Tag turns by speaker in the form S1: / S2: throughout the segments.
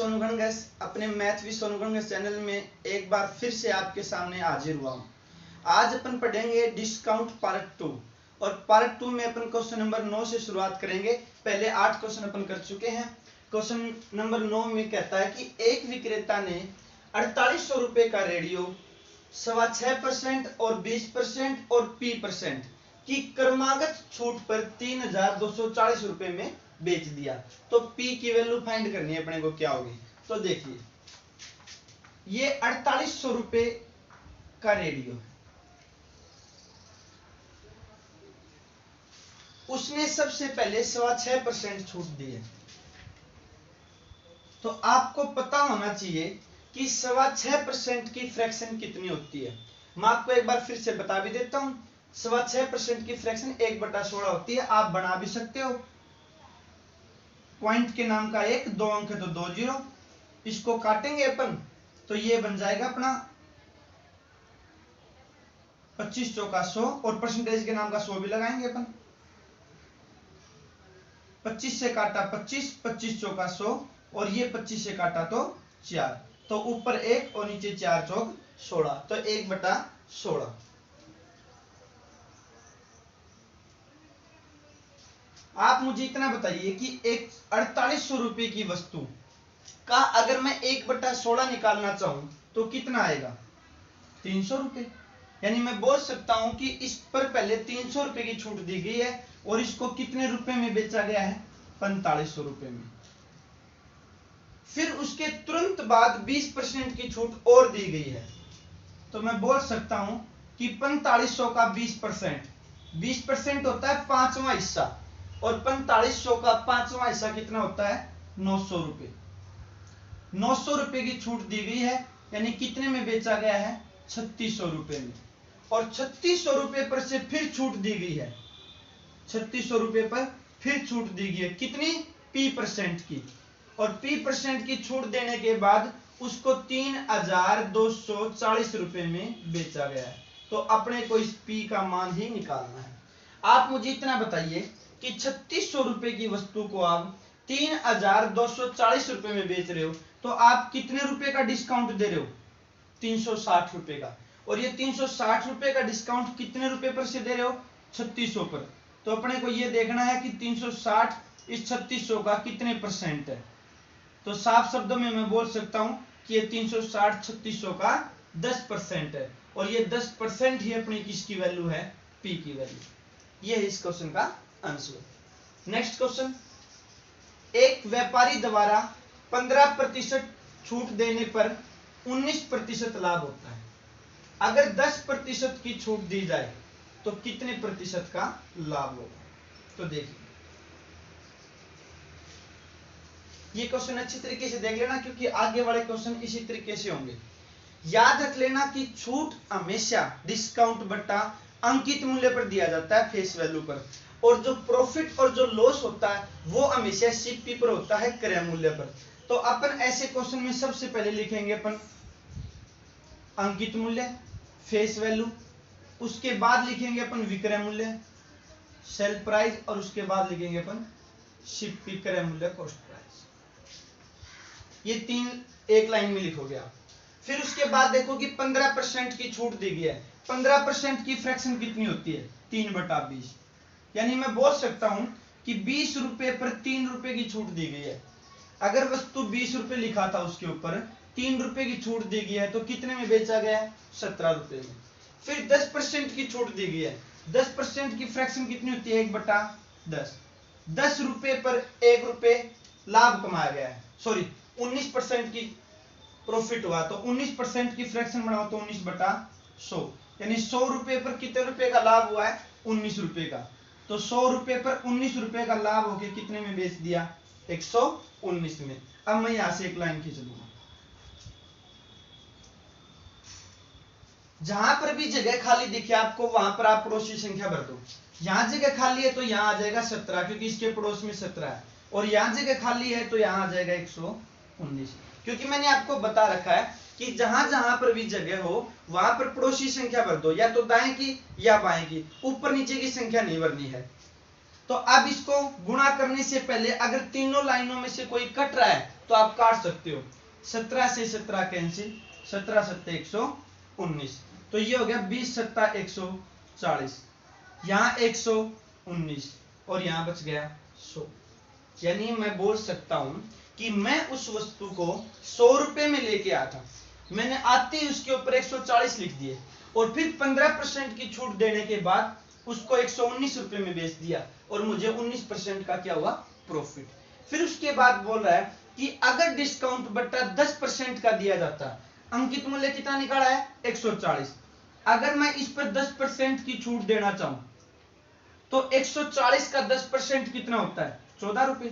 S1: सोनू गणगस अपने math with Sonu गणगस channel में एक बार फिर से आपके सामने हाजिर हुआ हूँ। आज अपन पढ़ेंगे डिस्काउंट पार्ट 2 और पार्ट 2 में अपन क्वेश्चन नंबर 9 से शुरुआत करेंगे। पहले 8 क्वेश्चन अपन कर चुके हैं। क्वेश्चन नंबर 9 में कहता है कि एक विक्रेता ने 4800 रुपए का रेडियो 6.5% और 20% और P% की क्रमागत छूट पर 3240 रुपए में बेच दिया। तो P की वैल्यू फाइंड करनी है अपने को, क्या होगी। तो देखिए ये 4800 रुपए का रेडियो है, उसने सबसे पहले 6.5% छूट दी है। तो आपको पता होना चाहिए कि 6.5% की फ्रैक्शन कितनी होती है। मैं आपको एक बार फिर से बता भी देता हूं। 6.5% की फ्रैक्शन 1/16 होती है। आप बना भी सकते हो, पॉइंट के नाम का 1, 2 अंक है तो 2 जीरो। इसको काटेंगे अपन तो ये बन जाएगा अपना 25 चौका 100 और परसेंटेज के नाम का 100 भी लगाएंगे अपन। 25 से काटा 25, 25 चौका 100 और ये 25 से काटा तो 4, तो ऊपर 1 और नीचे 4 चौक 16, तो 1/16। आप मुझे इतना बताइए कि एक 4800 रुपए की वस्तु का अगर मैं 1/16 निकालना चाहूं तो कितना आएगा, 300 रुपए। यानी मैं बोल सकता हूं कि इस पर पहले 300 रुपए की छूट दी गई है और इसको कितने रुपए में बेचा गया है, 4500 रुपए में। फिर उसके तुरंत बाद 20% की छूट और दी गई है, तो मैं बोल सकता हूं कि 4500 का 20% होता है 5वां हिस्सा, और 4500 का 5वां हिस्सा कितना होता है, 900 रुपए। 900 रुपए की छूट दी गई है, यानी कितने में बेचा गया है, 3600 रुपए में। और 3600 रुपए पर से फिर छूट दी गई है, 3600 रुपए पर फिर छूट दी गई है कितनी, P% की। और P% की छूट देने के बाद उसको 3240 रुपए में बेचा गया है। तो अपने को इस P का मान ही निकालना है। आप मुझे इतना बताइए कि 3600 रुपए की वस्तु को आप 3240 रुपए में बेच रहे हो, तो आप कितने रुपए का डिस्काउंट दे रहे हो, 360 रुपए का। और ये 360 रुपए का डिस्काउंट कितने रुपए पर से दे रहे हो, 3600 पर। तो अपने को ये देखना है कि 360 इस 3600 का कितने परसेंट है। तो साफ शब्दों में मैं बोल सकता हूं कि ये 360 3600 का 10% है, और ये 10% ही अपनी किसकी वैल्यू है, P की वैल्यू। ये है इस क्वेश्चन का आंसर। नेक्स्ट क्वेश्चन, एक व्यापारी द्वारा 15% छूट देने पर 19% लाभ होता है। अगर 10% की छूट दी जाए तो कितने प्रतिशत का लाभ होगा। तो देखिए ये क्वेश्चन अच्छी तरीके से देख लेना, क्योंकि आगे वाले क्वेश्चन इसी तरीके से होंगे। याद रख लेना कि छूट हमेशा डिस्काउंट बट्टा अंकित मूल्य पर दिया जाता है, फेस वैल्यू पर, और जो प्रॉफिट और जो लॉस होता है वो हमेशा सीपी पर होता है, क्रय मूल्य पर। तो अपन ऐसे क्वेश्चन में सबसे पहले लिखेंगे अपन अंकित मूल्य, फेस वैल्यू, उसके बाद लिखेंगे अपन विक्रय मूल्य, सेल प्राइस, और उसके बाद लिखेंगे अपन सीपी, क्रय मूल्य, कॉस्ट प्राइस। ये तीन एक लाइन में लिखोगे आप। फिर उसके बाद देखो कि 15% की छूट दी गई है। 15% की फ्रैक्शन कितनी होती है, 3/20। यानी मैं बोल सकता हूं कि 20 रुपए पर 3 रुपए की छूट दी गई है। अगर वस्तु 20 रुपए लिखा था, उसके ऊपर 3 रुपए की छूट दी गई है, तो कितने में बेचा गया, 17 रुपए में। फिर 10% की छूट दी गई है। 10% की फ्रैक्शन कितनी होती है, 1/10। 10 रुपए पर 1 रुपए लाभ कमाया गया है, सॉरी 19% की प्रॉफिट हुआ, तो 19% की फ्रैक्शन बनाओ तो 19/100, यानी 100 रुपए पर कितने रुपए का लाभ हुआ है, 19 रुपए का। तो 100 रुपए पर 19 रुपए का लाभ होके कितने में बेच दिया, 119 में। अब मैं यहां से एक लाइन खींच दूंगा, जहां पर भी जगह खाली दिखे आपको वहां पर आप पड़ोसी संख्या भर दो। यहां जगह खाली है तो यहां आ जाएगा 17, क्योंकि इसके पड़ोस में 17 है, और यहां जगह खाली है तो यहां आ जाएगा 119, क्योंकि मैंने आपको बता रखा है कि जहां जहां पर भी जगह हो वहां पर पड़ोसी संख्या भर दो, या तो दाएं की या बाएं की, ऊपर नीचे की संख्या नहीं भरनी है। तो अब इसको गुणा करने से पहले अगर तीनों लाइनों में से कोई कट रहा है तो आप काट सकते हो। 17 से 17 कैंसिल, 17 सत्ते 119, तो ये हो गया 20 सत्ता 140, यहाँ 119 और यहाँ बच गया 100। यानी मैं बोल सकता हूं कि मैं उस वस्तु को 100 रुपए में लेके आया था, मैंने आते ही उसके ऊपर 140 लिख दिए और फिर 15% की छूट देने के बाद उसको 119 रुपए में बेच दिया और मुझे 19% का क्या हुआ, प्रॉफिट। फिर उसके बाद बोल रहा है कि अगर डिस्काउंट बट्टा 10% का दिया जाता, अंकित मूल्य कितना निकाला है 140, अगर मैं इस पर 10% की छूट देना चाहूं तो 140 का 10% कितना होता है 14 रुपए।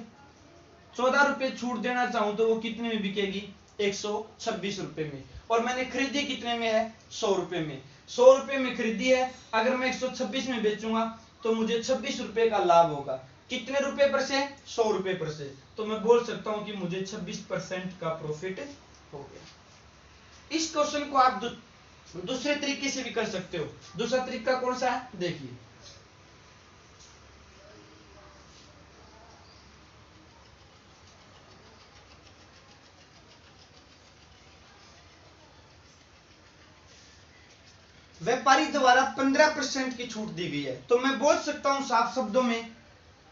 S1: 14 रुपए छूट देना चाहूं तो वो कितने में बिकेगी 126 रुपए में, और मैंने खरीदी कितने में है 100 रुपए में। 100 रुपए में खरीदी है, अगर मैं 126 में बेचूंगा तो मुझे 26 रुपए का लाभ होगा। कितने रुपए पर से 100 रुपए पर से, तो मैं बोल सकता हूं कि मुझे 26% का प्रॉफिट हो गया। इस क्वेश्चन को आप दूसरे तरीके से भी कर सकते हो। दूसरा तरीका कौन सा है देखिए, व्यापारी द्वारा 15% की छूट दी गई है, तो मैं बोल सकता हूं साफ शब्दों में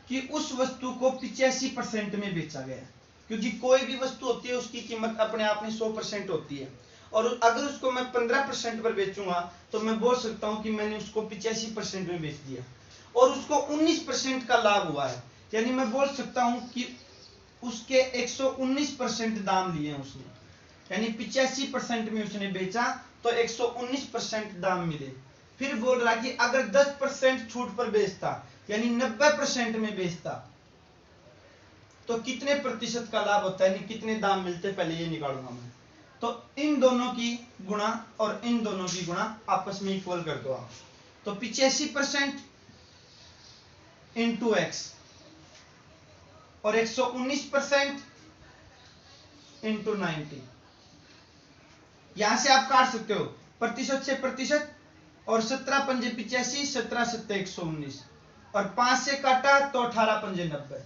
S1: कि उस वस्तु को 85% में बेचा गया, क्योंकि कोई भी वस्तु होती है उसकी कीमत अपने आप में 100% होती है, और अगर उसको मैं 15% पर बेचूंगा तो मैं बोल सकता हूं कि मैंने उसको 85% में बेच दिया और उसको 19% का लाभ हुआ है। यानी मैं बोल सकता हूं कि उसके 119% दाम लिए उसने, यानी 85% में उसने बेचा तो 119% दाम मिले। फिर बोल रहा कि अगर 10% छूट पर बेचता यानी 90% में बेचता तो कितने प्रतिशत का लाभ होता है, यानी कितने दाम मिलते, पहले ये निकालूंगा मैं। तो इन दोनों की गुणा और इन दोनों की गुणा आपस में इक्वल कर दो आप, तो 85% इंटू एक्स और 119% इंटू 90, यहां से आप काट सकते हो प्रतिशत से प्रतिशत, और 17 पंजे 85, 17 सत्ते 119 और 5 से काटा तो 18 पंजे 90,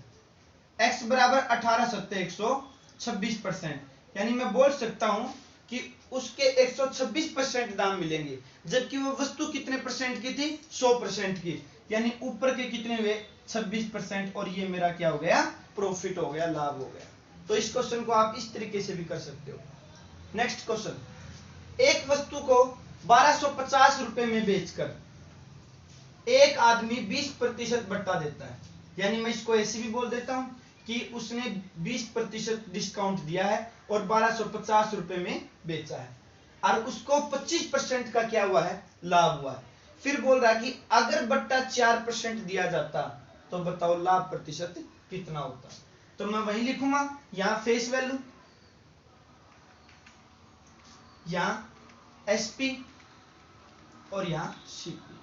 S1: x बराबर 18 सत्ते 126%। यानी मैं बोल सकता हूं कि उसके 126% दाम मिलेंगे, जबकि वो वस्तु कितने परसेंट की थी 100% की, यानी ऊपर के कितने हुए 26%, और ये मेरा क्या हो गया प्रॉफिट हो गया, लाभ हो गया। तो इस क्वेश्चन को आप इस तरीके से भी कर सकते हो। नेक्स्ट क्वेश्चन, एक वस्तु को 1250 रुपए में बेचकर एक आदमी 20% बट्टा देता है, यानी मैं इसको ऐसे भी बोल देता हूं कि उसने 20% डिस्काउंट दिया है और 1250 रुपए में बेचा है और उसको 25% का क्या हुआ है लाभ हुआ है। फिर बोल रहा है कि अगर बट्टा 4% दिया जाता तो बताओ लाभ प्रतिशत कितना होता। तो मैं वही लिखूंगा, यहां फेस वैल्यू, यहां एसपी और यहां सीपी।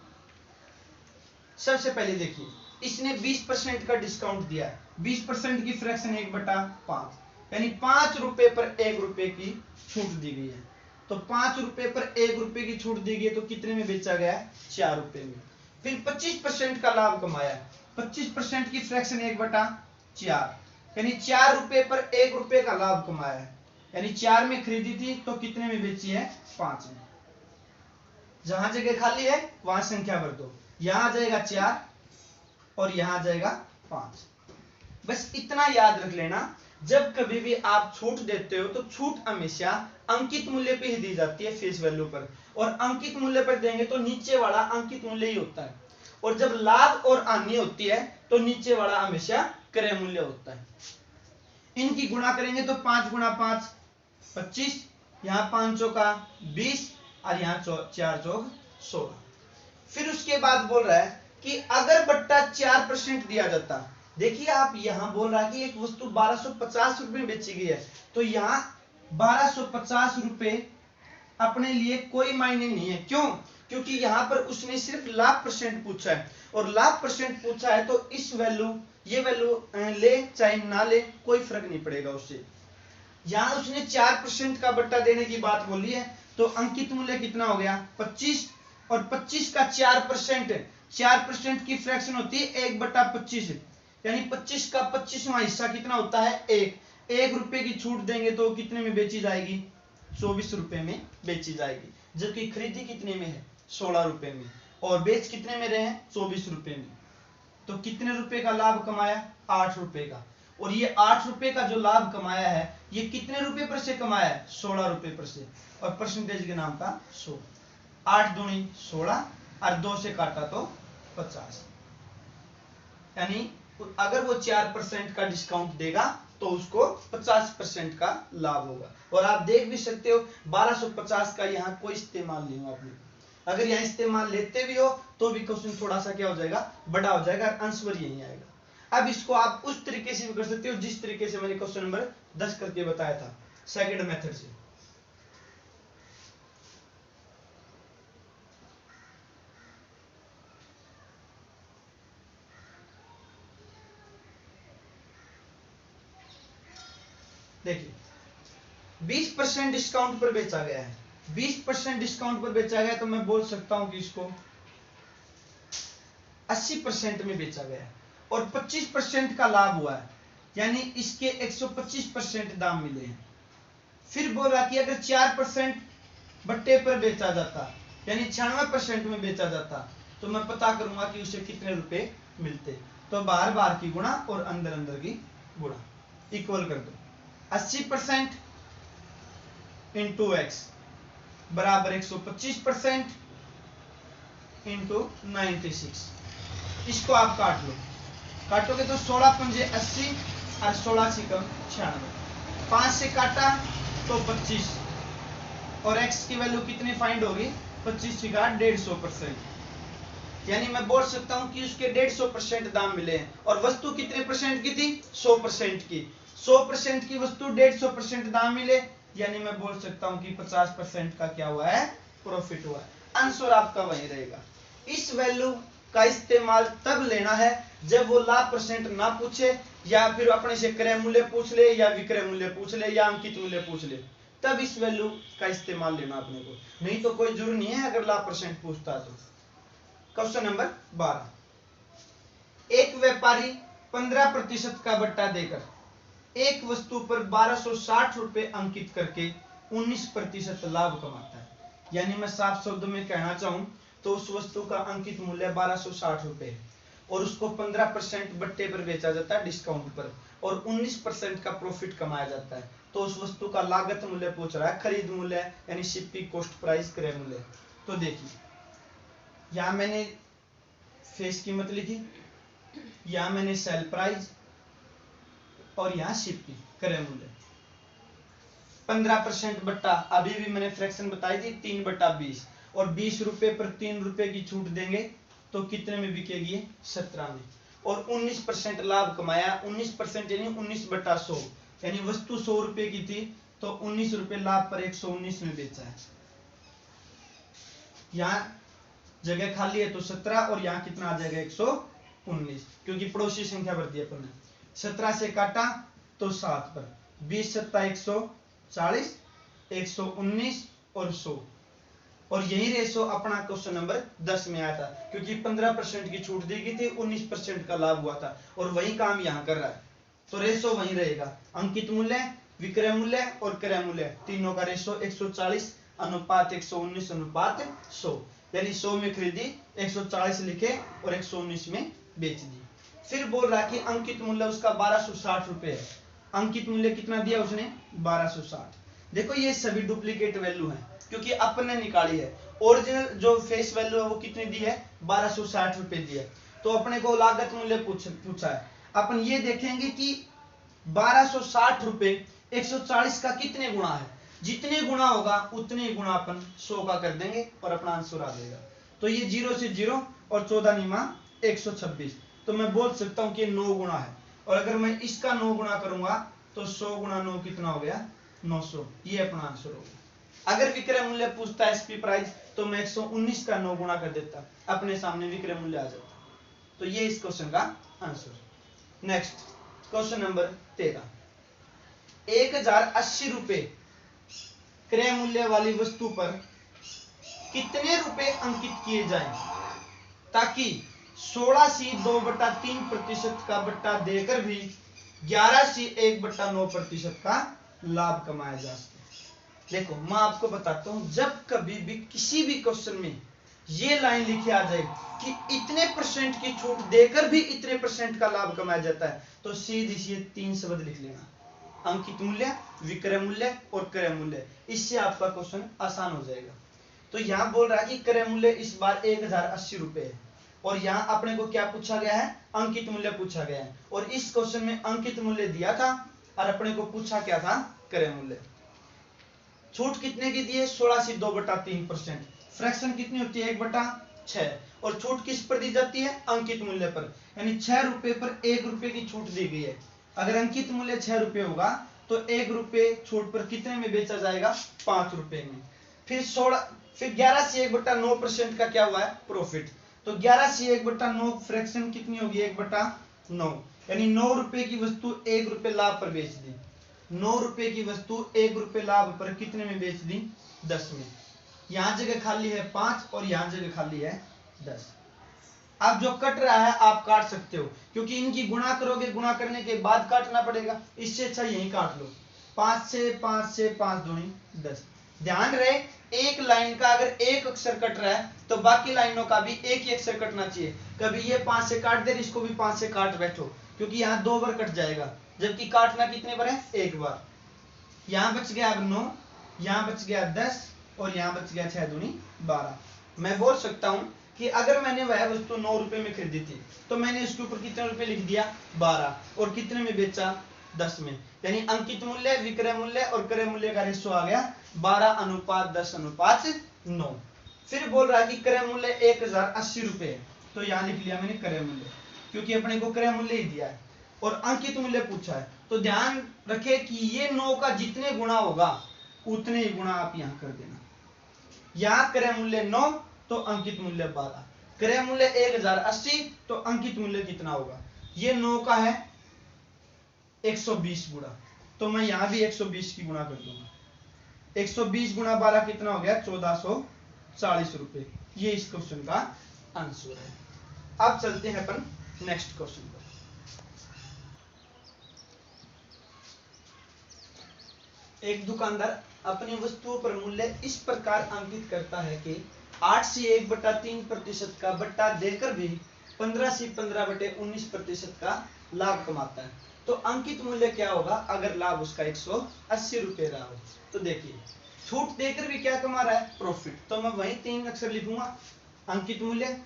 S1: सबसे पहले देखिए, इसने 20% का डिस्काउंट दिया है, 20% की फ्रैक्शन 1/5, यानी 5 रुपए पर 1 रुपए की छूट दी गई है। तो 5 रुपए पर 1 रुपए की छूट दी गई तो कितने में बेचा गया है 4 रुपए में। फिर 25% का लाभ कमाया, 25% की फ्रैक्शन 1/4, यानी 4 रुपए पर 1 रुपए का लाभ कमाया है, यानी 4 में खरीदी थी तो कितने में बेची है 5 में। जहां जगह खाली है वहां संख्या भर दो, यहां आ जाएगा 4 और यहां आ जाएगा 5। बस इतना याद रख लेना, जब कभी भी आप छूट देते हो तो छूट हमेशा अंकित मूल्य पे ही दी जाती है, फेस वैल्यू पर, और अंकित मूल्य पर देंगे तो नीचे वाला अंकित मूल्य ही होता है, और जब लाभ और हानि होती है तो नीचे वाला हमेशा क्रय मूल्य होता है। इनकी गुणा करेंगे तो 5 गुणा 5 25, यहाँ 5 चौका 20 और यहाँ 4 चौक 16। फिर उसके बाद बोल रहा है कि अगर बट्टा 4% दिया जाता, देखिए आप यहां बोल रहा है कि एक वस्तु 1250 रुपए में बेची गई है, तो यहां 1250 रुपए अपने लिए कोई मायने नहीं है। क्यों? क्योंकि यहां पर उसने सिर्फ लाभ परसेंट पूछा है, और लाभ परसेंट पूछा है तो इस वैल्यू ये वैल्यू ले चाहे ना ले कोई फर्क नहीं पड़ेगा उससे। यहां उसने 4% का बट्टा देने की बात बोली है, तो अंकित मूल्य कितना हो गया 25, और 25 का 4% की फ्रैक्शन होती है 1/25, यानी 25 का 25वां हिस्सा कितना होता है 1, ₹1 की छूट देंगे तो कितने में बेची जाएगी? 24 रुपए में बेची जाएगी, जबकि खरीदी कितने में है? 16 रुपए में, और बेच कितने में रहे हैं? 24 रुपए में। तो कितने रुपए का लाभ कमाया? 8 रुपए का। और ये 8 रुपए का जो लाभ कमाया है, ये कितने रुपए पर से कमाया है? 16 रुपए पर से, और परसेंटेज के नाम का 100। 8 दूनी 16 और 2 से काटा तो 50, यानी अगर वो 4% का डिस्काउंट देगा तो उसको 50% का लाभ होगा। और आप देख भी सकते हो 1250 का यहाँ कोई इस्तेमाल नहीं हुआ आपने। अगर यहाँ इस्तेमाल लेते भी हो तो भी क्वेश्चन थोड़ा सा क्या हो जाएगा? बड़ा हो जाएगा, और आंसर यही आएगा। अब इसको आप उस तरीके से भी कर सकते हो जिस तरीके से मैंने क्वेश्चन नंबर 10 करके बताया था, सेकंड मेथड से। देखिए 20% डिस्काउंट पर बेचा गया है, 20% डिस्काउंट पर बेचा गया, तो मैं बोल सकता हूं कि इसको 80% में बेचा गया है, और 25% का लाभ हुआ है, यानी इसके 125% दाम मिले हैं। फिर बोल रहा कि अगर 4% बट्टे पर बेचा जाता, यानी 96% में बेचा जाता, तो मैं पता करूंगा कि उसे कितने रुपए मिलते। तो बाहर बाहर की गुणा और अंदर अंदर की गुणा, इक्वल कर दो। 80% इंटू एक्स बराबर 125% इंटू 96। इसको आप काट लो, काटोगे तो 16 पंजे 80 और 16 से कम 96, 5 से काटा तो 25, और x की वैल्यू कितनी फाइंड होगी? 25 से काट 150%, यानी मैं बोल सकता हूं कि उसके 150% दाम मिले हैं। और वस्तु कितने परसेंट की थी? 100% की। 100% की वस्तु 150% दाम मिले, यानी मैं बोल सकता हूं कि 50% का क्या हुआ है? प्रॉफिट हुआ है। आंसर आपका वही रहेगा। इस वैल्यू का इस्तेमाल तब लेना है जब वो लाभ परसेंट ना पूछे, या फिर अपने से क्रय मूल्य पूछ ले, या विक्रय मूल्य पूछ ले, या अंकित मूल्य पूछ ले, तब इस वैल्यू का इस्तेमाल लेना अपने को। नहीं तो कोई जरूरी नहीं है अगर लाभ परसेंट पूछता है तो। क्वेश्चन नंबर 12, एक व्यापारी 15% का बट्टा देकर एक वस्तु पर 1260 रुपए अंकित करके 19% लाभ कमाता है। यानी मैं साफ शब्दों में कहना चाहूं तो उस वस्तु का अंकित मूल्य 1260 रुपए है, और उसको 15% बट्टे पर बेचा जाता है डिस्काउंट पर, और 19% का प्रॉफिट कमाया जाता है। तो उस वस्तु का लागत मूल्य पूछ रहा है, खरीद मूल्य यानी शिपिंग कॉस्ट प्राइस, क्रय मूल्य। तो देखिए यहां मैंने फेस कीमत लिखी, यहां मैंने सेल प्राइस, और यहां शिपिंग क्रय मूल्य। 15% बट्टा, अभी भी मैंने फ्रैक्शन बताई थी 3/20, और 20 रुपए पर 3 रुपए की छूट देंगे तो कितने में बिकेगी? 17 में। और 19% लाभ कमाया, 19% यानी 19/100, यानी वस्तु 100 रुपए की थी तो 19 रुपए लाभ पर 119 में बेचा है। यहाँ जगह खाली है तो 17, और यहाँ कितना आ जाएगा? 119, क्योंकि पड़ोसी संख्या बढ़ दी अपन ने। 17 से काटा तो 7 पर, 20 सत्ता 140, 119 और 100, और यही रेशो अपना क्वेश्चन नंबर 10 में आया था, क्योंकि 15% की छूट दी गई थी, 19% का लाभ हुआ था, और वही काम यहाँ कर रहा है, तो रेशो वही रहेगा। अंकित मूल्य, विक्रय मूल्य और क्रय मूल्य, तीनों का रेशो 140 अनुपात 119 अनुपात 100, यानी 100 में खरीदी, 140 लिखे और 119 में बेच दी। फिर बोल रहा कि अंकित मूल्य उसका 1260 रुपए है। अंकित मूल्य कितना दिया उसने? 1260। देखो ये सभी डुप्लीकेट वैल्यू है, क्योंकि अपन ने निकाली है। ओरिजिनल जो फेस वैल्यू है वो कितनी दी है? 1260 रुपए दी है। तो अपने को लागत मूल्य पूछा है। अपन ये देखेंगे कि 1260 रुपए 140 का कितने गुणा है, जितने गुणा होगा उतने गुणा अपन 100 का कर देंगे और अपना आंसर आ जाएगा। तो ये 0 से 0 और 14 निमा 126, तो मैं बोल सकता हूं कि 9 गुणा है। और अगर मैं इसका 9 गुणा करूंगा तो 100 गुणा 9 कितना हो गया? 900, ये अपना आंसर होगा। अगर विक्रय मूल्य पूछता है एसपी प्राइस, तो मैं 119 का 9 गुणा कर देता, अपने सामने विक्रय मूल्य आ जाता। तो ये इस क्वेश्चन का आंसर। नेक्स्ट क्वेश्चन नंबर 13, 1080 रुपए क्रय मूल्य वाली वस्तु पर कितने रुपए अंकित किए जाएं ताकि 16 से 2/3% का बट्टा देकर भी 11/1/9% का लाभ कमाया जा सकता है। देखो मैं आपको बताता हूं, जब कभी भी किसी भी क्वेश्चन में ये लाइन लिखी आ जाए कि इतने परसेंट की छूट देकर भी इतने परसेंट का लाभ कमाया जाता है, तो सीधे सीधे 3 शब्द लिख लेना, अंकित मूल्य, विक्रय मूल्य और क्रय मूल्य। इससे आपका क्वेश्चन आसान हो जाएगा। तो यहाँ बोल रहा है कि क्रय मूल्य इस बार 1080 रुपए है, और यहाँ अपने को क्या पूछा गया है, अंकित मूल्य पूछा गया है। और इस क्वेश्चन में अंकित मूल्य दिया था और अपने को पूछा क्या था, क्रय मूल्य। छूट कितने की दी है, 16/2/3%। फ्रैक्शन कितनी होती है, 1/6। और छूट किस पर दी जाती है, अंकित मूल्य पर, यानी 6 रुपए पर 1 रुपए की छूट दी गई है। अगर अंकित मूल्य 6 रुपए होगा तो 1 रुपए छूट पर कितने में बेचा जाएगा, 5 रुपए में। फिर 11/1/9% का क्या हुआ है, प्रॉफिट। तो 11/1/9 फ्रैक्शन कितनी होगी, 1/9, यानी 9 रुपए की वस्तु 1 रुपए लाभ पर बेच दी। 9 रुपए की वस्तु 1 रुपए लाभ पर कितने में बेच दी, 10 में। यहां जगह खाली है 5 और यहां जगह खाली है 10। अब जो कट रहा है आप काट सकते हो, क्योंकि इनकी गुणा करोगे, गुणा करने के बाद काटना पड़ेगा, इससे अच्छा यही काट लो। 5 से 5 से 5 दूनी 10। ध्यान रहे, एक लाइन का अगर एक अक्षर कट रहा है तो बाकी लाइनों का भी एक ही अक्षर कटना चाहिए। कभी ये 5 से काट दे, इसको भी 5 से काट बैठो, क्योंकि यहाँ 2 बार कट जाएगा, जबकि काटना कितने बार है, 1 बार। यहां बच गया अब 9, यहां बच गया 10 और यहां बच गया 6 दूनी 12। मैं बोल सकता हूं कि अगर मैंने वह वस्तु 9 रुपए में खरीदी थी तो मैंने इसके ऊपर कितने रुपए लिख दिया, 12, और कितने में बेचा, 10 में। यानी अंकित मूल्य, विक्रय मूल्य और क्रय मूल्य का रेशो आ गया 12:10:9। फिर बोल रहा है कि क्रय मूल्य 1080 रुपए है, तो यहां लिख लिया मैंने क्रय मूल्य, क्योंकि अपने को क्रय मूल्य ही दिया है और अंकित मूल्य पूछा है। तो ध्यान रखे कि ये 9 का जितने गुणा होगा उतने ही गुणा आप यहां कर देना। यहां क्रय मूल्य 9 तो अंकित मूल्य 12, क्रय मूल्य 1080 तो अंकित मूल्य कितना होगा, ये 9 का है 120 गुणा, तो मैं यहां भी 120 की गुणा कर दूंगा। 120 गुणा 12 कितना हो गया, 1440 रुपए। ये इस क्वेश्चन का आंसर है। अब चलते हैं अपन नेक्स्ट क्वेश्चन पर। एक दुकानदार अपनी वस्तुओं पर मूल्य इस प्रकार अंकित करता है कि 8/1/3% का बट्टा देकर भी 15/15/19% का लाभ कमाता है। तो अंकित मूल्य क्या होगा अगर लाभ उसका 180 रुपए रहा हो। तो देखिए, छूट देकर भी क्या कमा रहा है, प्रॉफिट। तो मैं वही 3 अक्षर लिखूंगा, अंकित मूल्य,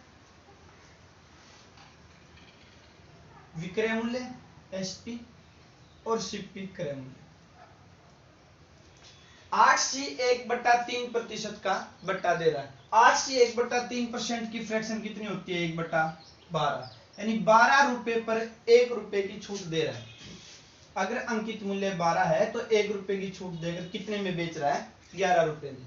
S1: विक्रय मूल्य एसपी और सीपी क्रय मूल्य। 8/1/3% का बट्टा दे रहा है। 8/1/3% की फ्रैक्शन कितनी होती है, 1/12, यानी 12 रुपए पर 1 रुपए की छूट दे रहा है। अगर अंकित मूल्य 12 है तो 1 रुपए की छूट देकर कितने में बेच रहा है, 11 रुपए में।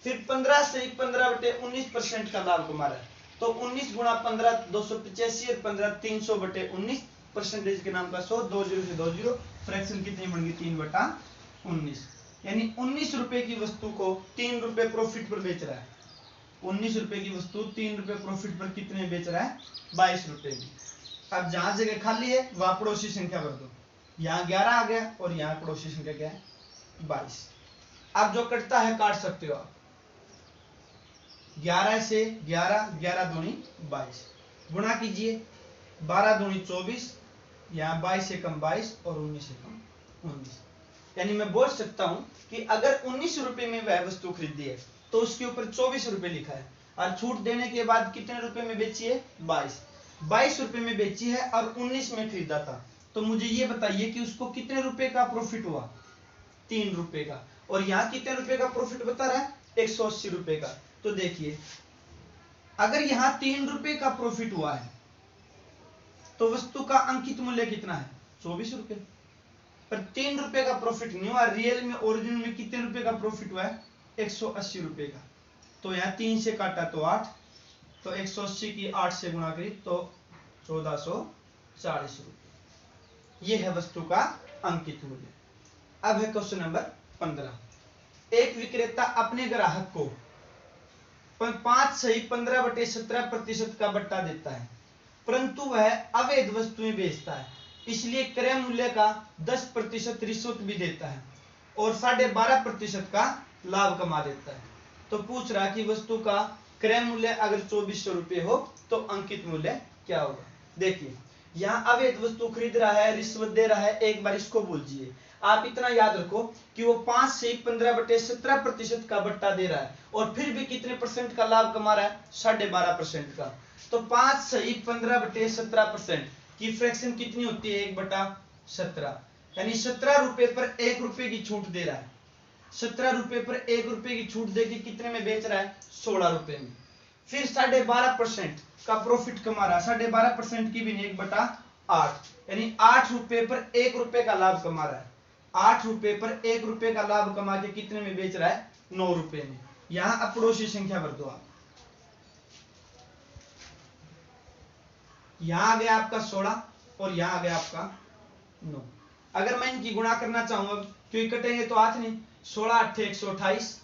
S1: फिर 15/15/19% का लाभ कमा रहा है। तो 19 गुणा 15 285 और 15 300/19, परसेंटेज के नाम का 100, 2 0 से 2 0, फ्रैक्शन कितनी बन गई, 3/19, यानी 19 रुपए की वस्तु को 3 रुपए प्रॉफिट पर बेच रहा है। 19 रुपए की वस्तु 3 रुपए प्रॉफिट पर कितने बेच रहा है, 22 रुपए में। अब जहां जगह खाली है वहां पड़ोसी संख्या भर दो, यहाँ 11 आ गया और यहाँ पड़ोसी संख्या क्या है, 22। अब जो कटता है काट सकते हो आप, 11 से 11, 11 दूनी 22, गुणा कीजिए, 12 दूनी 24, यहाँ 22 से कम 22 और 19 से कम 19। यानी मैं बोल सकता हूं कि अगर 19 रुपए में वह वस्तु खरीदी है तो उसके ऊपर 24 रुपए लिखा है, और छूट देने के बाद कितने रुपए में बेची है, 22 रुपए में बेची है और 19 में खरीदा था। तो मुझे ये बताइए कि उसको कितने रुपए का प्रॉफिट हुआ, 3 रुपए का। और यहाँ कितने रुपए का प्रॉफिट बता रहा है, 180 रुपए का। तो देखिए, अगर यहाँ 3 रुपए का प्रॉफिट हुआ है तो वस्तु का अंकित मूल्य कितना है, 24 रुपए। पर 3 रुपए का प्रॉफिट नहीं हुआ, रियल में ओरिजिनल में कितने रुपए का प्रॉफिट हुआ है, 180 रुपए का। तो यहाँ 3 से काटा तो 8, तो 180 की 8 से गुणा करी तो 1440 रुपए। यह है वस्तु का अंकित मूल्य। अब है क्वेश्चन नंबर 15। एक विक्रेता अपने ग्राहक को 5/15/17% का बट्टा देता है, परंतु वह अवैध वस्तुएं बेचता है। इसलिए क्रय मूल्य का 10% रिश्वत भी देता है और 12.5% का लाभ कमा देता है। तो पूछ रहा कि वस्तु का क्रय मूल्य अगर 2400 रुपये हो तो अंकित मूल्य क्या होगा। देखिए यहाँ अवैध वस्तु खरीद रहा है, रिश्वत दे रहा है, एक बार इसको बोलिए। आप इतना याद रखो कि वो 5 से 15/17% का बट्टा दे रहा है और फिर भी कितने परसेंट का लाभ कमा रहा है, 12.5% का। तो 5 से 15/17% की फ्रैक्शन कितनी होती है, 1/17, यानी 17 रुपए पर 1 रुपए की छूट दे रहा है। 17 रुपए पर 1 रुपए की छूट देके कितने में बेच रहा है, 16 रुपए में। फिर 12.5% का प्रॉफिट कमा रहा है, 12.5% की भी 1/8, यानी 8 रुपए पर 1 रुपए का लाभ कमा रहा है। 8 रुपए पर 1 रुपए का लाभ कमा के कितने में बेच रहा है, 9 रुपए में। यहां पड़ोसी संख्या भर दो आप। यहां आ गया आपका 16 और यहां आ गया आपका 9। अगर मैं इनकी गुणा करना चाहूंगा, क्योंकि कटेंगे तो हाथ नहीं, 16 8 128,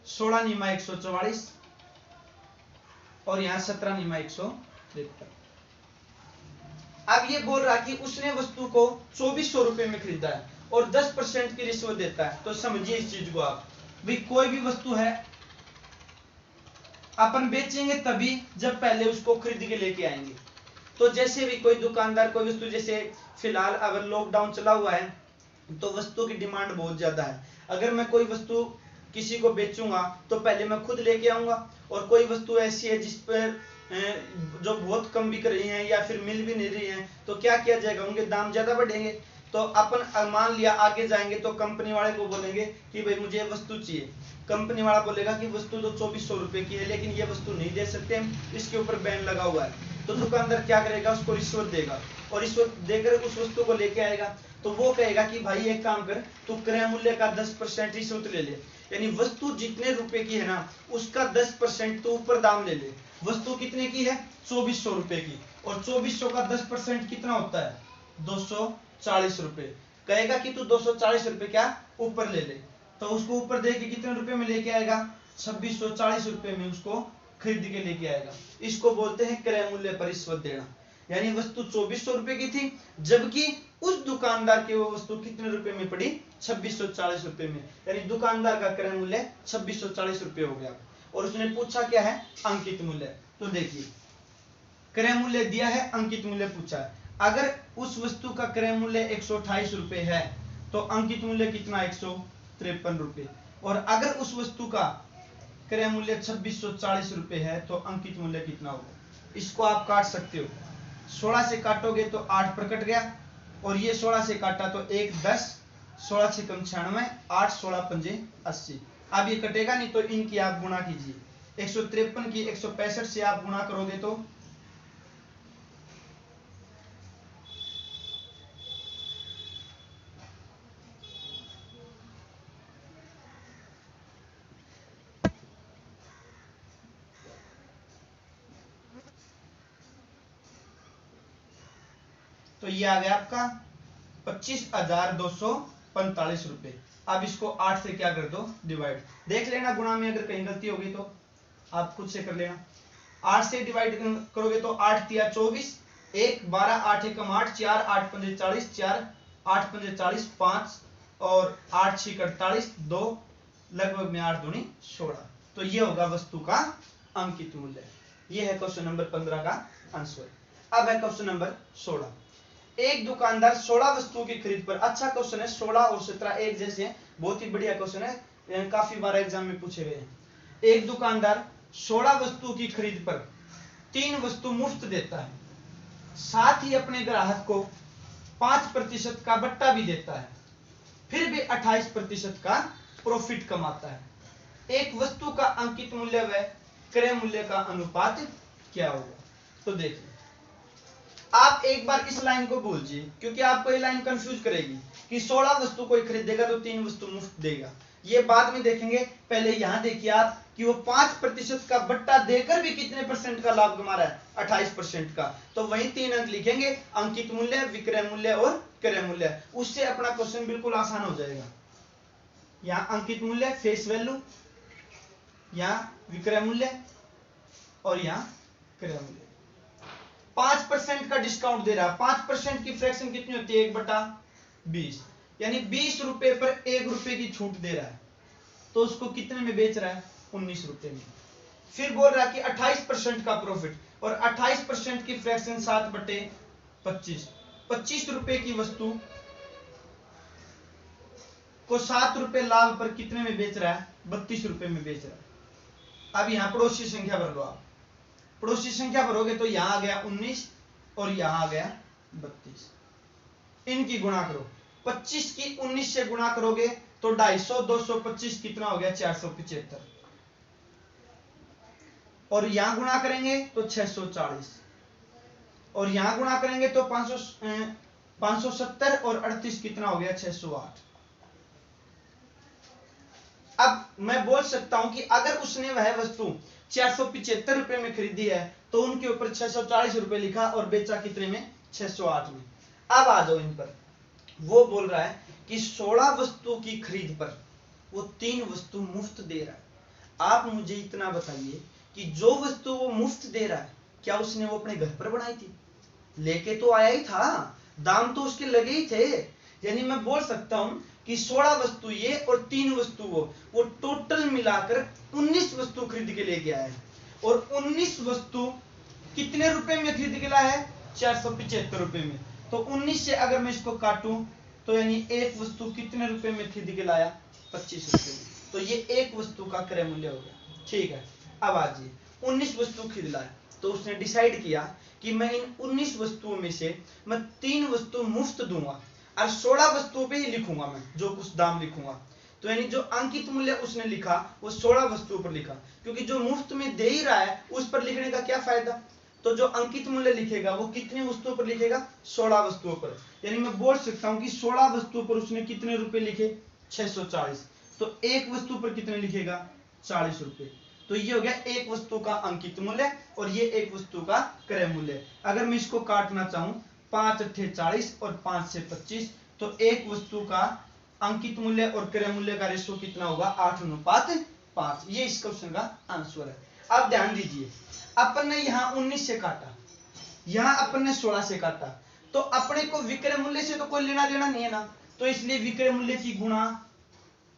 S1: 16 निमा 144 और यहां 17 निमा 173। अब ये बोल रहा कि उसने वस्तु को 2400 रुपए में खरीदा है और 10% की रिश्वत देता है। तो समझिए इस चीज को आप, भाई कोई भी वस्तु है अपन बेचेंगे तभी जब पहले उसको खरीद के लेके आएंगे। तो जैसे भी कोई दुकानदार कोई वस्तु, जैसे फिलहाल अगर लॉकडाउन चला हुआ है तो वस्तु की डिमांड बहुत ज्यादा है। अगर मैं कोई वस्तु किसी को बेचूंगा तो पहले मैं खुद लेके आऊंगा, और कोई वस्तु ऐसी है जिस पर जो बहुत कम बिक रही है या फिर मिल भी नहीं रही है, तो क्या किया जाएगा, उनके दाम ज्यादा बढ़ेंगे। तो अपन मान लिया आगे जाएंगे तो कंपनी वाले को बोलेंगे कि भाई मुझे ये वस्तु चाहिए। कंपनी वाला बोलेगा कि वस्तु तो 2400 रुपए की है, लेकिन ये वस्तु नहीं दे सकते हम, इसके ऊपर बैन लगा हुआ है। तो दुकानदार क्या करेगा, उसको रिश्वत देगा और रिश्वत देकर उस वस्तु को लेके आएगा। तो वो कहेगा कि भाई एक काम कर, तू क्रय मूल्य का 10% रिश्वत ले ले, यानी वस्तु जितने रुपए की है ना उसका 10% तो ऊपर दाम ले ले। वस्तु कितने की है, 2400 रुपए की, और 2400 का 10% कितना होता है, 240 रुपए। कहेगा कि तू 240 रुपए क्या ऊपर ले ले, तो उसको ऊपर दे के कितने रुपए में लेके आएगा, 2640 रुपए में उसको खरीद के लेके आएगा। इसको बोलते हैं क्रय मूल्य पर रिश्वत देना। यानी वस्तु 2400 रुपए की थी, जबकि उस दुकानदार की वो वस्तु कितने रुपए में पड़ी, 2640 रुपए में, यानी दुकानदार का क्रय मूल्य 2640 रुपए हो गया। और उसने पूछा क्या है, अंकित मूल्य। तो देखिए क्रय मूल्य दिया है, अंकित मूल्य पूछा है। अगर उस वस्तु का क्रय मूल्य 128 रुपए है तो अंकित मूल्य कितना, 153 रुपए। और अगर उस वस्तु का क्रय मूल्य 2640 रुपए है तो अंकित मूल्य कितना होगा। इसको आप काट सकते हो, 16 से काटोगे तो 8 पर कट गया, और ये 16 से काटा तो 1 10, 16 से कम 96, 8 16 पंजे 80। अब ये कटेगा नहीं, तो इनकी आप गुणा कीजिए। 153 की 165 से आप गुणा करोगे तो ये आ गया आपका 25,245 रुपए। अब इसको 8 से क्या कर दो, डिवाइड। देख लेना गुणा में अगर कहीं गलती होगी तो आप खुद से कर लेना। 8 से डिवाइड करोगे तो 8 तिया 24, 1 12, 8 एकम 8, 4 8 पंजे 40, 4 8 पंजे 40, 5 और 8 6 48, 2 लगभग में 8 दूनी 16। तो ये होगा वस्तु का अंकित मूल्य। ये है क्वेश्चन नंबर 15 का आंसर। अब है क्वेश्चन नंबर 16। एक दुकानदार 16 वस्तुओं की खरीद पर, अच्छा क्वेश्चन है, 16 और 17 एक जैसे हैं, बहुत ही बढ़िया क्वेश्चन है, काफी बार एग्जाम में पूछे गए हैं। एक दुकानदार 16 वस्तुओं की खरीद पर 3 वस्तु मुफ्त देता है, साथ ही अपने ग्राहक को 5% का बट्टा भी देता है, फिर भी 28% का प्रॉफिट कमाता है। एक वस्तु का अंकित मूल्य व क्रय मूल्य का अनुपात क्या होगा। तो देखिए आप एक बार इस लाइन को बोलिए, क्योंकि आपको ये लाइन कंफ्यूज करेगी कि 16 वस्तु कोई खरीदेगा तो 3 वस्तु मुफ्त देगा। ये बाद में देखेंगे, पहले यहां देखिए आप कि वो 5% का बट्टा देकर भी कितने परसेंट का लाभ कमा रहा है, 28% का। तो वही 3 अंक लिखेंगे, अंकित मूल्य, विक्रय मूल्य और क्रय मूल्य। उससे अपना क्वेश्चन बिल्कुल आसान हो जाएगा। यहाँ अंकित मूल्य फेस वैल्यू, यहाँ विक्रय मूल्य और यहाँ क्रय मूल्य। 5% का डिस्काउंट दे रहा है। 5% की फ्रैक्शन कितनी होती है? 1/20, यानी 20 रुपए पर 1 रुपए की छूट दे रहा है। तो उसको कितने में बेच रहा है? 19 रुपए में। फिर बोल रहा है कि 28% का प्रॉफिट, और 28% की फ्रैक्शन 7/25, 25 रुपए की वस्तु को 7 रुपए लाभ पर कितने में बेच रहा है? 32 रुपए में बेच रहा है। अब यहां पड़ोसी संख्या भर लो आप। पड़ोसी संख्या भरोगे तो यहां आ गया 19 और यहां आ गया 32। इनकी गुणा करो, 25 की 19 से गुणा करोगे तो 250, 225 कितना हो गया? 475। और यहां गुणा करेंगे तो 640, और यहां गुणा करेंगे तो 570, और 38 कितना हो गया? 608। अब मैं बोल सकता हूं कि अगर उसने वह वस्तु 475 रुपए में खरीदी है तो उनके ऊपर 640 रुपए लिखा और बेचा कितने में? 608 में। अब आ जाओ इन पर। वो बोल रहा है कि 16 वस्तु की खरीद पर वो 3 वस्तु मुफ्त दे रहा है। आप मुझे इतना बताइए कि जो वस्तु वो मुफ्त दे रहा है, क्या उसने वो अपने घर पर बनाई थी? लेके तो आया ही था, दाम तो उसके लगे ही थे। यानी मैं बोल सकता हूं कि 16 वस्तु ये और 3 वस्तु वो टोटल मिलाकर 19 वस्तु खरीद के लेके आया है। और 19 वस्तु कितने रुपए में खरीद के लाया है? 475 रुपए में। तो 19 से अगर मैं इसको काटूं तो यानी एक वस्तु कितने रुपए में खरीद के लाया? 25 रुपए में। तो ये एक वस्तु का क्रय मूल्य हो गया। ठीक है, अब आजिए 19 वस्तु खरीद लाया तो उसने डिसाइड किया कि मैं इन 19 वस्तुओं में से मैं 3 वस्तु मुफ्त दूंगा और 16 वस्तुओं पे ही लिखूंगा मैं जो कुछ दाम लिखूंगा। तो यानी जो अंकित मूल्य उसने लिखा वो 16 वस्तुओं पर लिखा, क्योंकि जो मुफ्त में दे ही रहा है उस पर लिखने का क्या फायदा। तो जो अंकित मूल्य लिखेगा वो कितनी वस्तुओं पर लिखेगा? 16 वस्तुओं पर। यानी मैं बोल सकता हूं कि 16 वस्तुओं पर उसने कितने रुपए लिखे? 640। तो एक वस्तु पर कितने लिखेगा? 40 रुपए। तो ये हो गया एक वस्तु का अंकित मूल्य और ये एक वस्तु का क्रय मूल्य। अगर मैं इसको काटना चाहूं 5 अट्ठे 40 और 5 से 25, तो एक वस्तु का अंकित मूल्य और क्रय मूल्य का रेशो कितना होगा? 8:5। ये इस क्वेश्चन का आंसर है। अब ध्यान दीजिए, अपन ने यहाँ 19 से काटा, यहाँ अपन ने 16 से काटा, तो अपने को विक्रय मूल्य से तो कोई लेना देना नहीं है ना, तो इसलिए विक्रय मूल्य की गुणा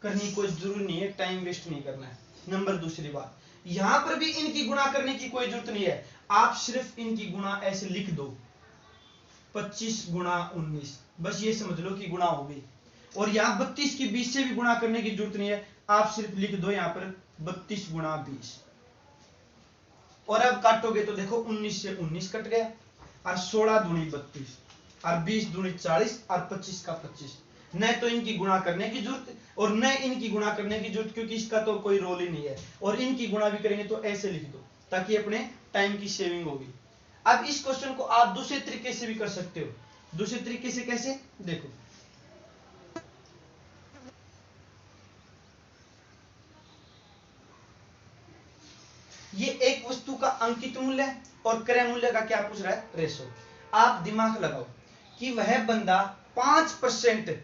S1: करनी कोई जरूरी नहीं है, टाइम वेस्ट नहीं करना है। नंबर दूसरी बात, यहां पर भी इनकी गुणा करने की कोई जरूरत नहीं है, आप सिर्फ इनकी गुणा ऐसे लिख दो 25 गुणा 19, बस ये समझ लो कि गुणा हो गई। और यहाँ 32 की 20 से भी गुणा करने की जरूरत नहीं है, आप सिर्फ लिख दो यहाँ पर 32 गुणा 20। और अब काटोगे तो देखो 19 से 19 कट गया, और 16 दूनी 32 और 20 दूनी 40 और 25 का 25। न तो इनकी गुणा करने की जरूरत और न इनकी गुणा करने की जरूरत, क्योंकि इसका तो कोई रोल ही नहीं है। और इनकी गुणा भी करेंगे तो ऐसे लिख दो ताकि अपने टाइम की सेविंग होगी। अब इस क्वेश्चन को आप दूसरे तरीके से भी कर सकते हो। दूसरे तरीके से कैसे? देखो, ये एक वस्तु का अंकित मूल्य और क्रय मूल्य का क्या पूछ रहा है? रेशो। आप दिमाग लगाओ कि वह बंदा 5%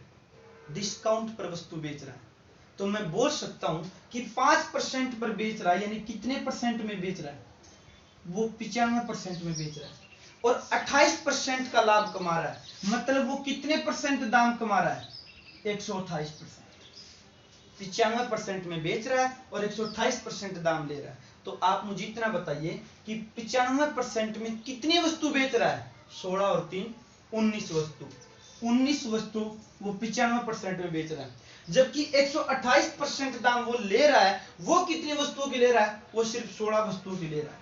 S1: डिस्काउंट पर वस्तु बेच रहा है, तो मैं बोल सकता हूं कि 5% पर बेच रहा है, यानी कितने परसेंट में बेच रहा है? वो 95% में बेच रहा है। और 28% का लाभ कमा रहा है, मतलब वो कितने परसेंट दाम कमा रहा है? 128%। 95% में बेच रहा है और 128% दाम ले रहा है। तो आप मुझे इतना बताइए कि 95% में कितनी वस्तु बेच रहा है? 16 और 3 19 वस्तु। 19 वस्तु वो 95% में बेच रहा है, जबकि 128% दाम वो ले रहा है। वो कितनी वस्तुओं की ले रहा है? वो सिर्फ 16 वस्तुओं की ले रहा है,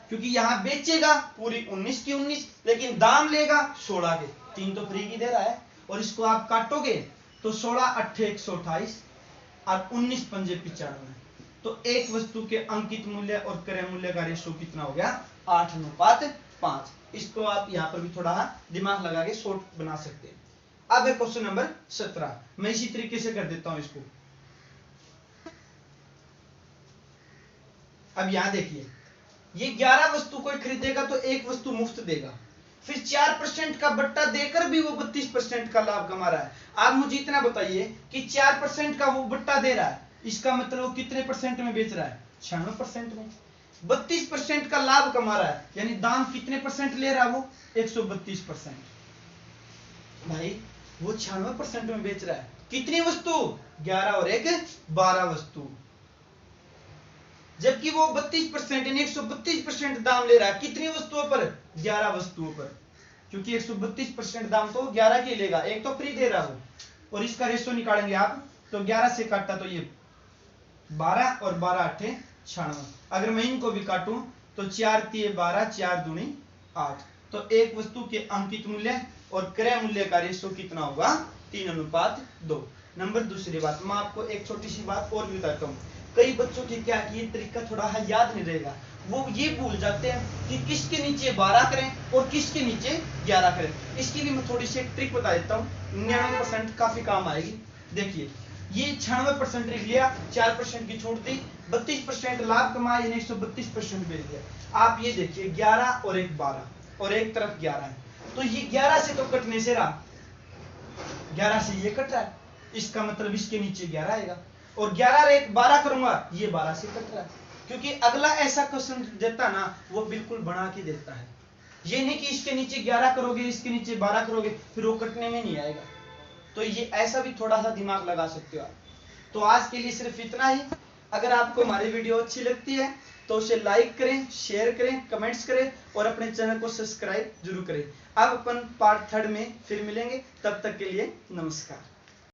S1: क्योंकि यहां बेचेगा पूरी 19 की 19, लेकिन दाम लेगा 16 के। 3 तो फ्री की दे रहा है। और इसको आप काटोगे तो 16 अट्ठे 128 और 19 पंजे 95। तो एक वस्तु के अंकित मूल्य और क्रय मूल्य का रेशो कितना हो गया? 8:5। इसको आप यहां पर भी थोड़ा दिमाग लगा के शॉर्ट बना सकते हैं। अब है क्वेश्चन नंबर 17। मैं इसी तरीके से कर देता हूं इसको। अब यहां देखिए, ये 11 वस्तु कोई खरीदेगा तो एक वस्तु मुफ्त देगा, फिर 4% का बट्टा देकर भी वो 32% का लाभ कमा रहा है। आप मुझे इतना बताइए कि 4% का वो बट्टा दे रहा है, इसका मतलब वो कितने परसेंट में बेच रहा है? 96% में। 32% का लाभ कमा रहा है, यानी दाम कितने परसेंट ले रहा है वो? 132%। भाई वो 96% में बेच रहा है। कितनी वस्तु? 11 और 1 12 वस्तु। जबकि वो 32% यानी 132% दाम ले रहा है कितनी वस्तुओं पर? 11 वस्तुओं पर, क्योंकि 132% दाम तो 11 के लेगा, एक तो फ्री दे रहा वो। और इसका रेशो निकालेंगे आप तो 11 से काटा तो ये 12 और 12 8 96। अगर मैं इनको भी काटूं तो 4 3 12 4 दूनी 8। तो एक वस्तु के अंकित मूल्य और क्रय मूल्य का रेशो कितना होगा? 3:2। नंबर दूसरी बात, मैं आपको एक छोटी सी बात और भी बताता हूँ। कई बच्चों की क्या ये तरीका थोड़ा है याद नहीं रहेगा, वो ये भूल जाते हैं कि किसके नीचे 12 करें और किसके नीचे 11 करें। इसकी भी मैं थोड़ी सी ट्रिक बता देता हूँ, 99% काफी काम आएगी। देखिए ये 96% लिख लिया, 4% की छूट दी, 32% लाभ कमाया, यानी 132% बेच दिया। आप ये देखिए 11 और 1 12 और एक तरफ 11 है, तो ये 11 से तो कटने से रहा, 11 से ये कट रहा है, इसका मतलब इसके नीचे 11 आएगा। और 11 और 1 12 करूंगा, ये 12 से कट रहा है, क्योंकि अगला ऐसा क्वेश्चन देता ना वो बिल्कुल बना के देता है। ये नहीं कि इसके नीचे 11 करोगे इसके नीचे 12 करोगे फिर वो कटने में नहीं आएगा। तो ये ऐसा भी थोड़ा सा दिमाग लगा सकते हो आप। तो आज के लिए सिर्फ इतना ही। अगर आपको हमारी वीडियो अच्छी लगती है तो उसे लाइक करें, शेयर करें, कमेंट्स करें और अपने चैनल को सब्सक्राइब जरूर करें। अब अपन पार्ट 3 में फिर मिलेंगे, तब तक के लिए नमस्कार।